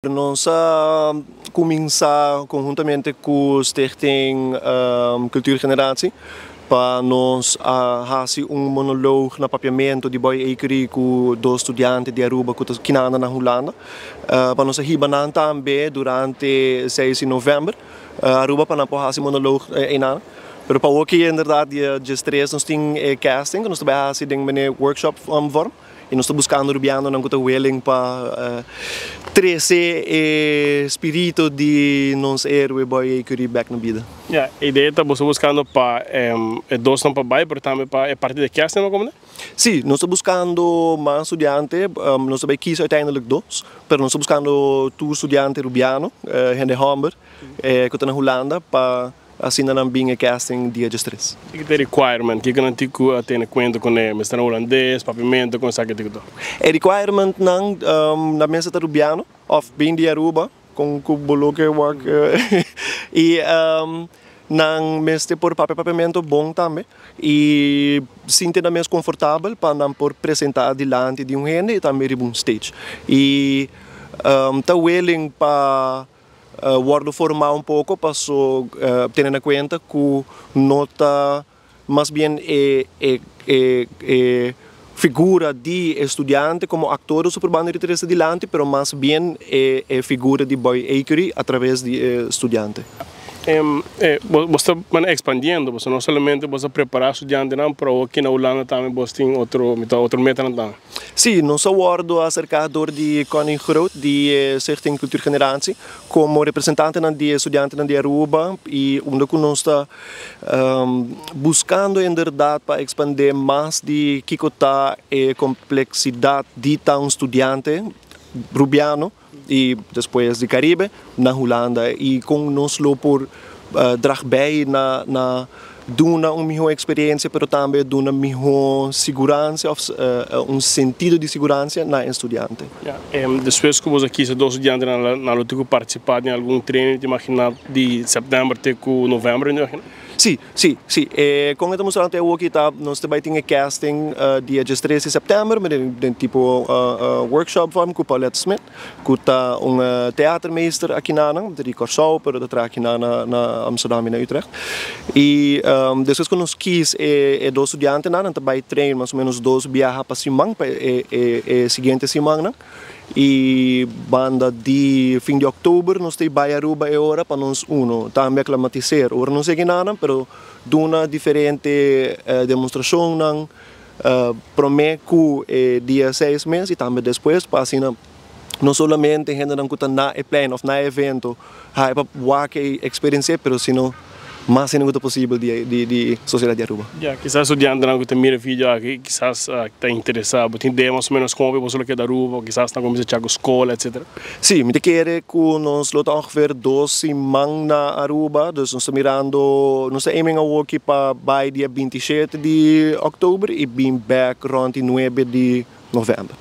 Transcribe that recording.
Nós começamos conjuntamente com o Stichting Cultura Generatie para nós fazer monólogo na papiamento de Boy Ekery com dois estudantes de Aruba que na Holanda. Para nós hibanan também durante 6 de novembro. Aruba para nós fazer monólogo em ano. Pero para hoje, inderdaad, de stress nós temos casting, nós também fazemos workshop vorm. E nós estamos buscando rubiano na kuta willing para trazer o espírito de nós héroe boy Ekery back na vida. Ja, a ideia está buscando para dois não para baixo, mas também para parte de casting, não como né? Sim, nós estamos buscando mais estudantes, nós também quis uiteindelijk dois, mas nós estamos buscando dois estudantes rubiano, gente Hamburg, que está na Holanda, para assim não bem casting dia de stress. O que é requirement? Que não tem que ter conta com ele, mas está holandês, papimento, com essa que tem que ter. É requirement não na mesa de rubiano, of bem de Aruba, com o boloque work e não mesa por papimento bom também e sinta na mesa confortável para não por apresentar diante de gente e também de stage e tá willing para guardo formal pouco para ter em conta que nota mais bem figura de estudante como ator super bem interesse dilante, pero mais bem figura de Boy Ekery através de estudante. Você está expandindo, você não somente você preparar estudante não, para aqui na Holanda também você tem outro meta não. Sim, nós abordo acercador de Connie Groot, de Stichting Cultura Generatie, como representante de estudante de Aruba e onde nós está buscando em verdade para expandir mais de que está a complexidade de um estudante rubiano e depois de Caribe na Holanda e com nós por drag bij na duna melhor experiência, mas também duna melhor segurança, sentido de segurança na estudante. Depois que você quis dois estudantes na luta participar em algum treino, imagina de setembro até novembro, não? Sim. Com estamos falando até hoje, nós também temos casting dia 13 de setembro, mas tem tipo workshop com Paulette Smith, que está teatermeester aqui na de Corsau, pero de aqui na Amsterdam e na Utrecht. E depois que nós quis dois estudantes, nós também treino mais ou menos dois viagens para semana, para a seguinte semana. E banda de fim de outubro nós temos Aruba agora para nós também aclimatizar. Agora não sei que nada, mas duna diferente demonstração prometo dia 6 meses e também depois para assim não somente gente não cuta na plano ou na evento, para a experiência, mas sino mais ainda possível de sociedade de Aruba. Quizás estudante não que mira vídeo aqui, quizás está interessado, tem ideia mais ou menos como você quer da Aruba, quizás está começando a escola, etc. Sim, me quer que nós lutamos ongeveer 2 semanas na Aruba, dus nós estamos mirando, nós estamos aqui para dia 27 de outubro e bem back rond 9 de novembro.